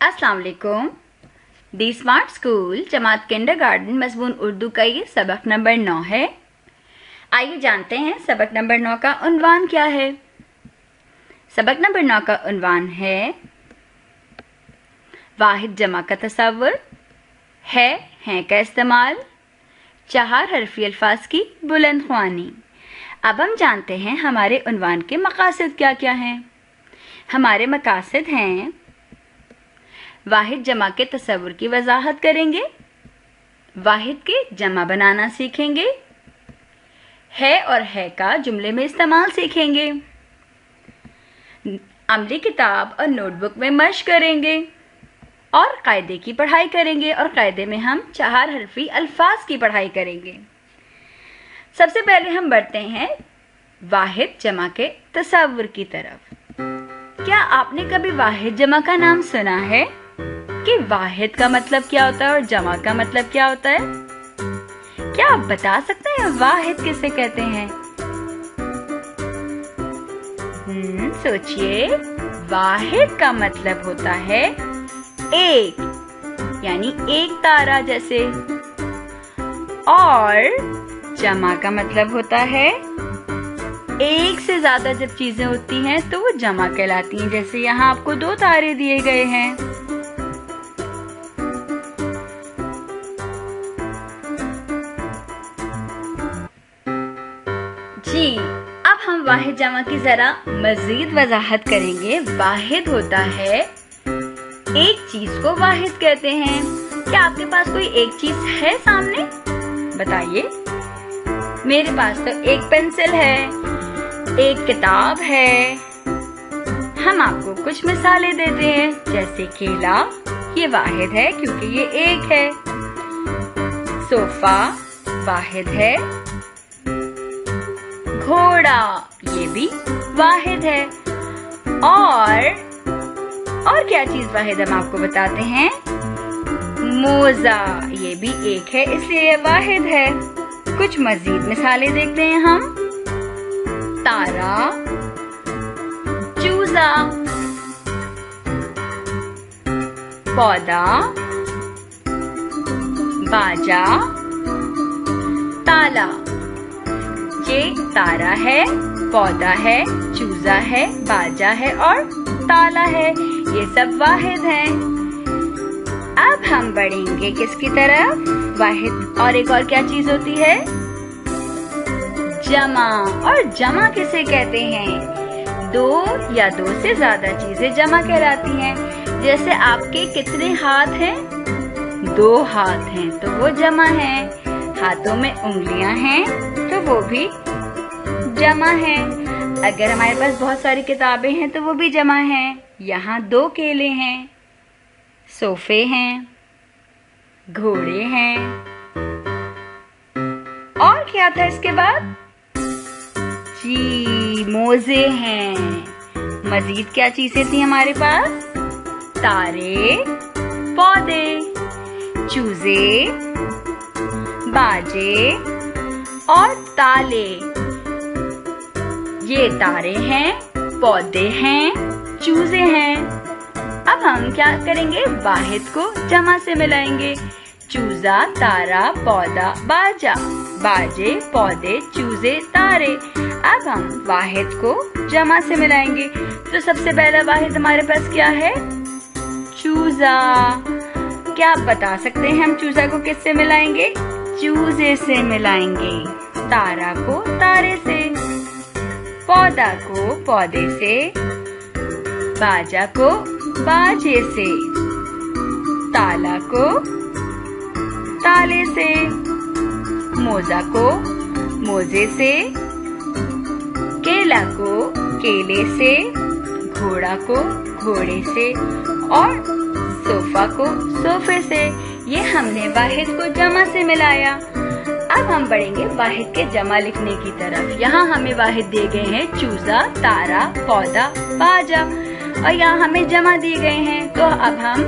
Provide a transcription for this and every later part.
अस्सलाम वालेकुम। दी smart school जमात kindergarten मज़मून Urdu का ये सबक नंबर 9 है। आइए जानते हैं सबक नंबर 9 का उन्वान क्या है। सबक नंबर 9 का उन्वान है वाहिद जमा का तसव्वुर, है का इस्तेमाल, 4 हरफी अल्फाज की बुलंद ख्वानी। अब हम जानते हैं हमारे उन्वान के मकासद क्या क्या हैं। हमारे मकासद हैं वाहिद जमा के तसव्वुर की वजाहत करेंगे, वाहिद के जमा बनाना सीखेंगे, है और है का जुमले में इस्तेमाल सीखेंगे, अमली किताब और नोटबुक में मश्क करेंगे और कायदे की पढ़ाई करेंगे और कायदे में हम 4 हरफी अल्फाज की पढ़ाई करेंगे। सबसे पहले हम बढ़ते हैं वाहिद जमा के तसव्वुर की तरफ। क्या आपने कभी वाहिद जमा का नाम सुना है कि वाहिद का मतलब क्या होता है और जमा का मतलब क्या होता है? क्या आप बता सकते हैं वाहिद किसे कहते हैं? सोचिए। वाहिद का मतलब होता है एक, यानी एक तारा जैसे, और जमा का मतलब होता है एक से ज्यादा जब चीजें होती हैं तो वो जमा कहलाती हैं। जैसे यहाँ आपको 2 तारे दिए गए हैं। जी, अब हम वाहिद जमा की जरा मजीद वजाहत करेंगे। वाहिद होता है एक चीज को वाहिद कहते हैं। क्या आपके पास कोई एक चीज है सामने? बताइए। मेरे पास तो एक पेंसिल है, एक किताब है। हम आपको कुछ मिसालें देते हैं, जैसे केला, ये वाहिद है क्योंकि ये एक है। सोफा वाहिद है। घोड़ा ये भी वाहिद है। और क्या चीज वाहिद हम आपको बताते हैं? मोजा ये भी एक है, इसलिए ये वाहिद है। कुछ मजीद मिसालें देखते हैं हम। तारा, चूजा, पौधा, बाजा, ताला। ये तारा है, पौधा है, चूजा है, बाजा है और ताला है। ये सब वाहिद हैं। अब हम बढ़ेंगे किसकी तरफ? वाहिद और एक और क्या चीज होती है? जमा। और जमा किसे कहते हैं? 2 या 2 से ज्यादा चीजें जमा कहलाती हैं। जैसे आपके कितने हाथ हैं? 2 हाथ हैं तो वो जमा है। हाथों में उंगलियां हैं तो वो भी जमा है। अगर हमारे पास बहुत सारी किताबें हैं तो वो भी जमा है। यहाँ 2 केले हैं, सोफे हैं, घोड़े हैं। और क्या था इसके बाद? जी, मोजे हैं। मजीद क्या चीजें थी हमारे पास? तारे, पौधे, चूजे, बाजे और ताले। ये तारे हैं, पौधे हैं, चूजे हैं। अब हम क्या करेंगे? वाहिद को जमा से मिलाएंगे। चूजा, तारा, पौधा, बाजा, बाजे, पौधे, चूजे, तारे। अब हम वाहिद को जमा से मिलाएंगे। तो सबसे पहला वाहिद हमारे पास क्या है? चूजा। क्या आप बता सकते हैं हम चूजा को किससे मिलाएंगे? चूजे से मिलाएंगे। तारा को तारे से, पौधा को पौधे से, बाजा को बाजे से, ताला को ताले से, मोजा को मोजे से, केला को केले से, घोड़ा को घोड़े से और सोफा को सोफे से। ये हमने वाहिद को जमा से मिलाया। अब हम बढ़ेंगे वाहिद के जमा लिखने की तरफ। यहाँ हमें वाहिद दिए गए हैं चूजा, तारा, पौधा, बाजा और यहाँ हमें जमा दिए गए हैं। तो अब हम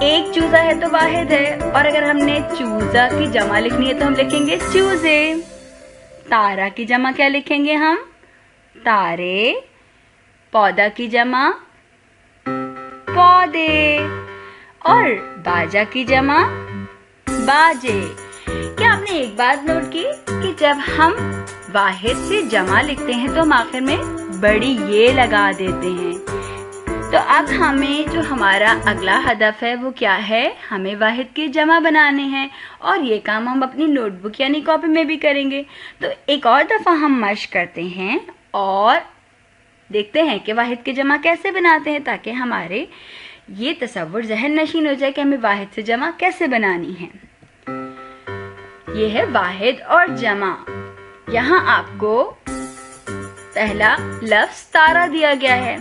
एक चूजा है तो वाहिद है, और अगर हमने चूजा की जमा लिखनी है तो हम लिखेंगे चूजे। तारा की जमा क्या लिखेंगे हम? तारे। पौधा की जमा पौधे। और बाजा की जमा बाजे। क्या आपने एक बात नोट की कि जब हम वाहिद से जमा लिखते हैं तो हम आखिर में बड़ी ये लगा देते हैं। तो अब हमें जो हमारा अगला हदफ है वो क्या है, हमें वाहिद की जमा बनाने हैं और ये काम हम अपनी नोटबुक यानी कॉपी में भी करेंगे। तो एक और दफ़ा हम मश्क करते हैं और देखते हैं कि वाहिद की जमा कैसे बनाते हैं, ताकि हमारे ये तसव्वुर ज़हन नशीन हो जाए कि हमें वाहिद से जमा कैसे बनानी है। ये है वाहिद और जमा। यहाँ आपको पहला लफ्ज़ तारा दिया गया है।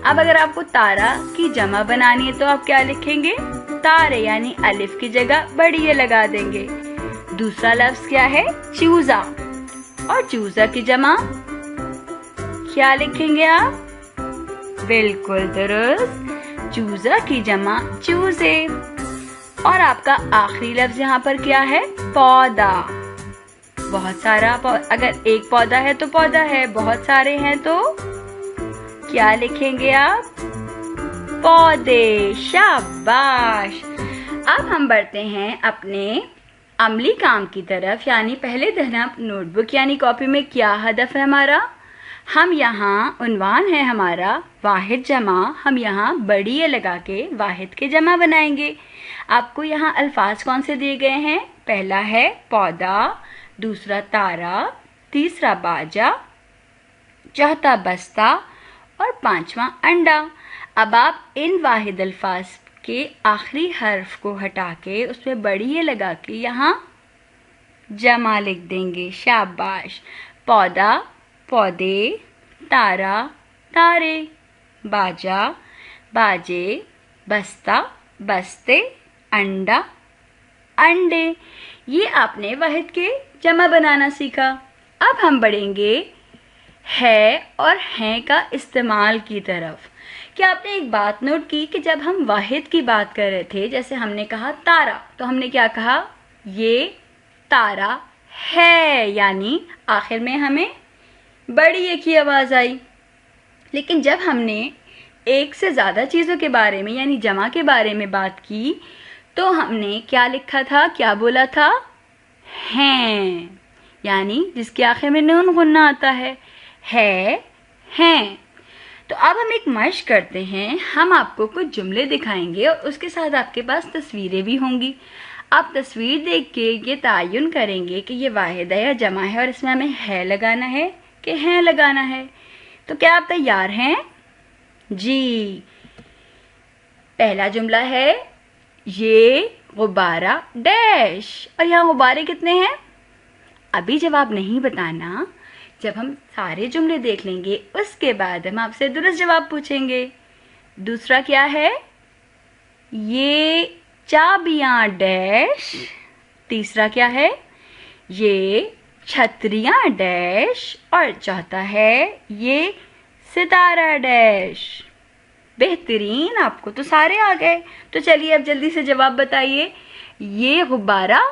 अब अगर आपको तारा की जमा बनानी है तो आप क्या लिखेंगे, तारे, यानी अलिफ की जगह बड़ी ये लगा देंगे। दूसरा लफ्ज़ क्या है, चूजा, और चूजा की जमा क्या लिखेंगे आप, बिल्कुल दुरुस्त, चूजा की जमा चूजे। और आपका आखिरी लफ्ज़ यहाँ पर क्या है, पौधा। बहुत सारा, अगर एक पौधा है तो पौधा है, बहुत सारे हैं तो क्या लिखेंगे आप, पौधे। शाबाश। अब हम बढ़ते हैं अपने अमली काम की तरफ, यानी पहले दिन आप नोटबुक यानी कॉपी में क्या हदफ है हमारा, हम यहाँ उन्वान है हमारा वाहिद जमा, हम यहाँ बड़ी ये लगा के वाहिद के जमा बनाएंगे। आपको यहाँ अल्फाज कौन से दिए गए हैं, पहला है पौधा, दूसरा तारा, तीसरा बाजा, चौथा बस्ता और पांचवा अंडा। अब आप इन वाहिद अल्फाज के आखिरी हर्फ को हटा के उसमें बड़ी ये लगा के यहाँ जमा लिख देंगे। शाबाश। पौधा, पौधे, तारा, तारे, बाजा, बाजे, बस्ता, बस्ते, अंडा, अंडे। ये आपने वाहिद के जमा बनाना सीखा। अब हम बढ़ेंगे है और हैं का इस्तेमाल की तरफ। क्या आपने एक बात नोट की कि जब हम वाहिद की बात कर रहे थे, जैसे हमने कहा तारा, तो हमने क्या कहा, ये तारा है, यानी आखिर में हमें बड़ी एक ही आवाज़ आई। लेकिन जब हमने एक से ज़्यादा चीज़ों के बारे में यानी जमा के बारे में बात की तो हमने क्या लिखा था, क्या बोला था, हैं, यानी जिसके आखिर में नून गुन्ना आता है हैं। तो अब हम एक मश्क करते हैं, हम आपको कुछ जुमले दिखाएंगे और उसके साथ आपके पास तस्वीरें भी होंगी। आप तस्वीर देख के ये तयन करेंगे कि ये वाहिद है या जमा है और इसमें हमें है लगाना है कि हैं लगाना है। तो क्या आप तैयार हैं जी? पहला जुमला है, ये गुब्बारा डैश, और यहाँ गुब्बारे कितने हैं? अभी जवाब नहीं बताना, जब हम सारे जुमले देख लेंगे उसके बाद हम आपसे दुरुस्त जवाब पूछेंगे। दूसरा क्या है, ये चाबियां डैश। तीसरा क्या है, ये छतरियां डैश। और चौथा है, ये सितारा डैश। बेहतरीन, आपको तो सारे आ गए। तो चलिए अब जल्दी से जवाब बताइए। ये गुब्बारा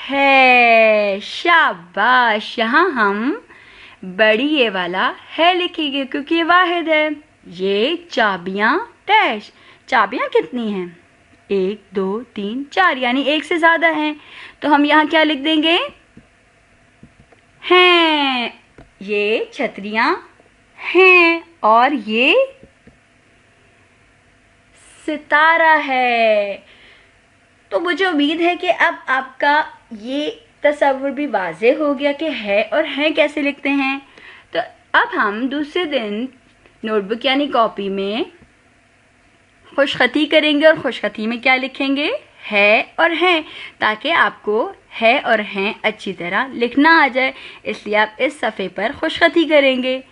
है। शाबाश। यहाँ हम बड़ी ये वाला है लिखेंगे क्योंकि ये वाहिद है। ये चाबियां डैश। चाबियां कितनी हैं? 1 2 3 4, यानी एक से ज्यादा हैं। तो हम यहाँ क्या लिख देंगे? हैं। ये छतरियां हैं और ये सितारा है। तो मुझे उम्मीद है कि अब आपका ये तस्वुर भी वाज़ेह हो गया कि है और हैं कैसे लिखते हैं। तो अब हम दूसरे दिन नोटबुक यानी कॉपी में खुशखती करेंगे और खुशखती में क्या लिखेंगे? है और हैं, ताकि आपको है और हैं अच्छी तरह लिखना आ जाए। इसलिए आप इस सफ़े पर खुशखती करेंगे।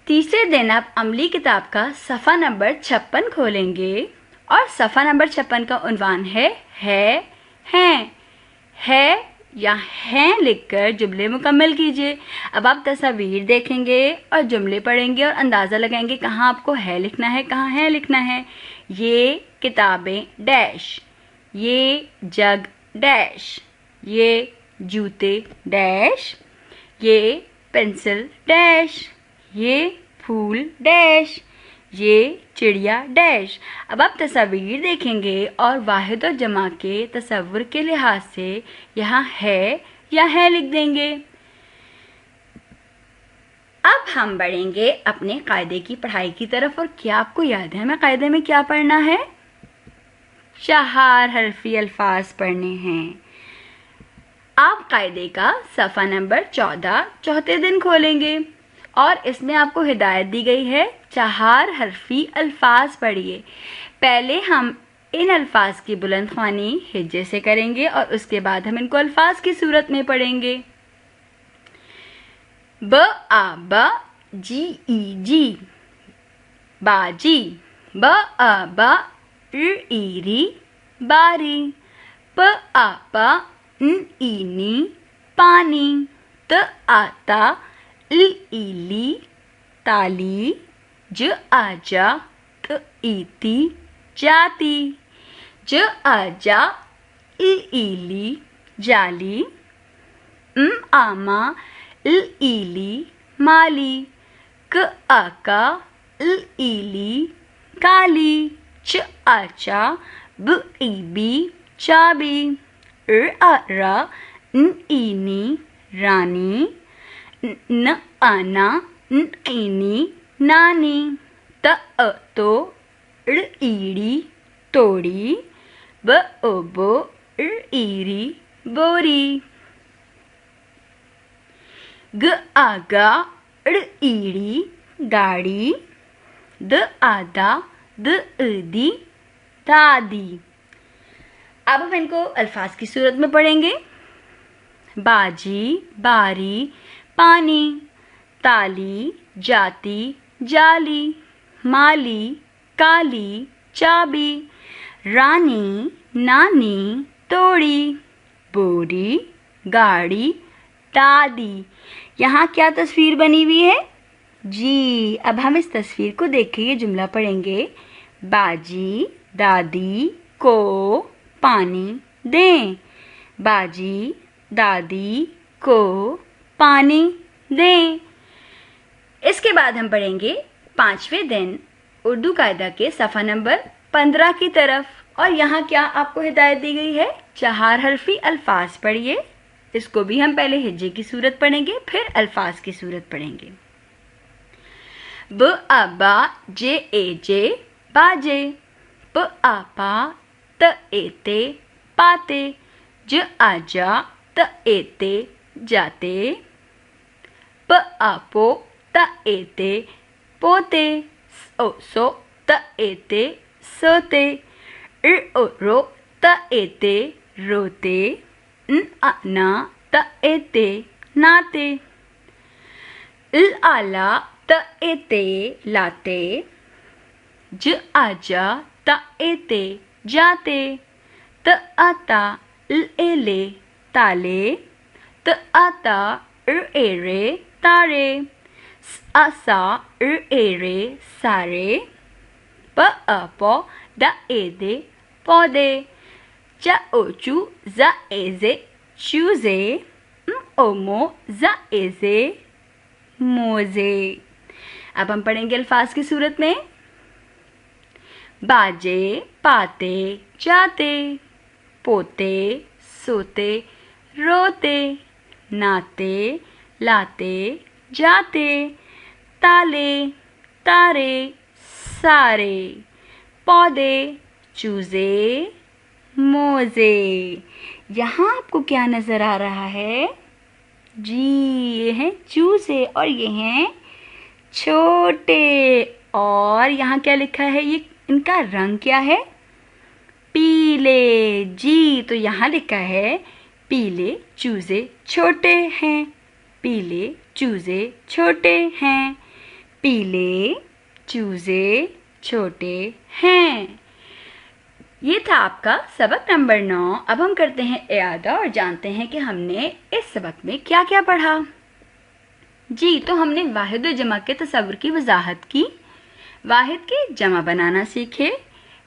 तीसरे दिन आप अमली किताब का सफ़ा नंबर 56 खोलेंगे और सफ़ा नंबर 56 का उन्वान है हैं। है या हैं लिखकर जुमले मुकम्मल कीजिए। अब आप तस्वीर देखेंगे और जुमले पढ़ेंगे और अंदाज़ा लगाएंगे कहाँ आपको है लिखना है, कहाँ है लिखना है। ये किताबें डैश, ये जग डैश, ये जूते डैश, ये पेंसिल डैश, ये फूल डैश, یہ چڑیا ڈیش۔ اب آپ تصاویر دیکھیں گے اور واحد اور جمع کے تصور کے لحاظ سے یہاں ہے یا ہے لکھ دیں گے۔ اب ہم بڑھیں گے اپنے قاعدے کی پڑھائی کی طرف، اور کیا آپ کو یاد ہے ہمیں قاعدے میں کیا پڑھنا ہے؟ 4 حرفی الفاظ پڑھنے ہیں۔ آپ قاعدے کا صفحہ نمبر 14 چوتھے دن کھولیں گے اور اس میں آپ کو ہدایت دی گئی ہے 4 حرفی الفاظ پڑھیے۔ پہلے ہم ان الفاظ کی بلند خوانی ہجے سے کریں گے اور اس کے بعد ہم ان کو الفاظ کی صورت میں پڑھیں گے۔ ب آ ب جی ای جی باجی، ب آ ب ر ای ری باری، پ آ پ ن ای نی پانی، ت آ تا ل ای لی تالی، ج آ جا ت ای تی جاتی، ج آ جا ل ای لی جالی، آ ما ل ای لی مالی، ک آ کا ل ای لی کالی، چ آ چا ب ای بی چابی، آ را ن ای نی رانی، ن آنا ن ای نی نانی، ت تو ڑ ایڑی توڑی، ب او بو ر ایری بوری، گ آ گا ڑ ایڑی گاڑی، د آ دا د دی دادی۔ اب ہم ان کو الفاظ کی صورت میں پڑھیں گے۔ باجی باری پانی، تالی جاتی جالی، مالی کالی چابی، رانی نانی توڑی، بوری گاڑی دادی۔ یہاں کیا تصویر بنی ہوئی ہے؟ جی اب ہم اس تصویر کو دیکھ کے یہ جملہ پڑھیں گے۔ باجی دادی کو پانی دیں، باجی دادی کو پانی دیں۔ اس کے بعد ہم پڑھیں گے 5ویں دن اردو قاعدہ کے صفحہ نمبر 15 کی طرف، اور یہاں کیا آپ کو ہدایت دی گئی ہے؟ 4 حرفی الفاظ پڑھیے۔ اس کو بھی ہم پہلے ہجے کی صورت پڑھیں گے پھر الفاظ کی صورت پڑھیں گے۔ ب آ با جے اے جے باجے، پ آ پا ت اے تے پاتے، ج آ جا ت اے تے جاتے، پ آ پو ت اے تے پوتے، او سو ت اے تے سوتے، ر او رو ت اے تے روتے، ن آ نا ت اے تے ناتے، ل آ لا ت اے تے لاتے، ج آ جا ت اے تے جاتے، ت آ تا ل اے لے تالے، ت آ تا ر اے رے تارے، س آ سا ر اے رے سارے، پ آ پو د اے دے پودے، چ او چو ز اے زے چوزے، او مو ز اے زے موزے۔ اب ہم پڑھیں گے الفاظ کی صورت میں۔ باجے پاتے جاتے، پوتے سوتے روتے، ناتے لاتے جاتے، تالے تارے سارے، پودے چوزے موزے۔ یہاں آپ کو کیا نظر آ رہا ہے؟ جی یہ ہیں چوزے اور یہ ہیں چھوٹے، اور یہاں کیا لکھا ہے؟ یہ ان کا رنگ کیا ہے؟ پیلے۔ جی تو یہاں لکھا ہے پیلے چوزے چھوٹے ہیں، پیلے چوزے چھوٹے ہیں، پیلے چوزے چھوٹے ہیں۔ یہ تھا آپ کا سبق نمبر 9۔ اب ہم کرتے ہیں اعادہ اور جانتے ہیں کہ ہم نے اس سبق میں کیا کیا پڑھا۔ جی تو ہم نے واحد و جمع کے تصور کی وضاحت کی، واحد کے جمع بنانا سیکھے،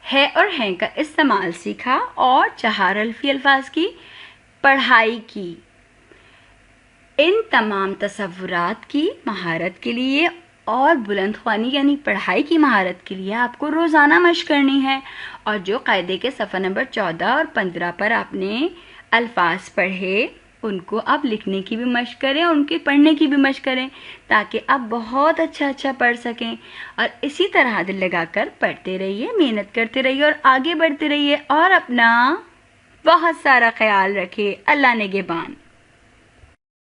ہے اور ہیں کا استعمال سیکھا، اور 4 حرفی الفاظ کی پڑھائی کی۔ ان تمام تصورات کی مہارت کے لیے اور بلند خوانی یعنی پڑھائی کی مہارت کے لیے آپ کو روزانہ مشق کرنی ہے. اور جو قاعدے کے صفحہ نمبر 14 اور 15 پر آپ نے الفاظ پڑھے ان کو آپ لکھنے کی بھی مشق کریں اور ان کی پڑھنے کی بھی مشق کریں تاکہ آپ بہت اچھا پڑھ سکیں. اور اسی طرح دل لگا کر پڑھتے رہیے، محنت کرتے رہیے اور آگے بڑھتے رہیے اور اپنا بہت سارا خیال رکھے. اللہ نگہبان.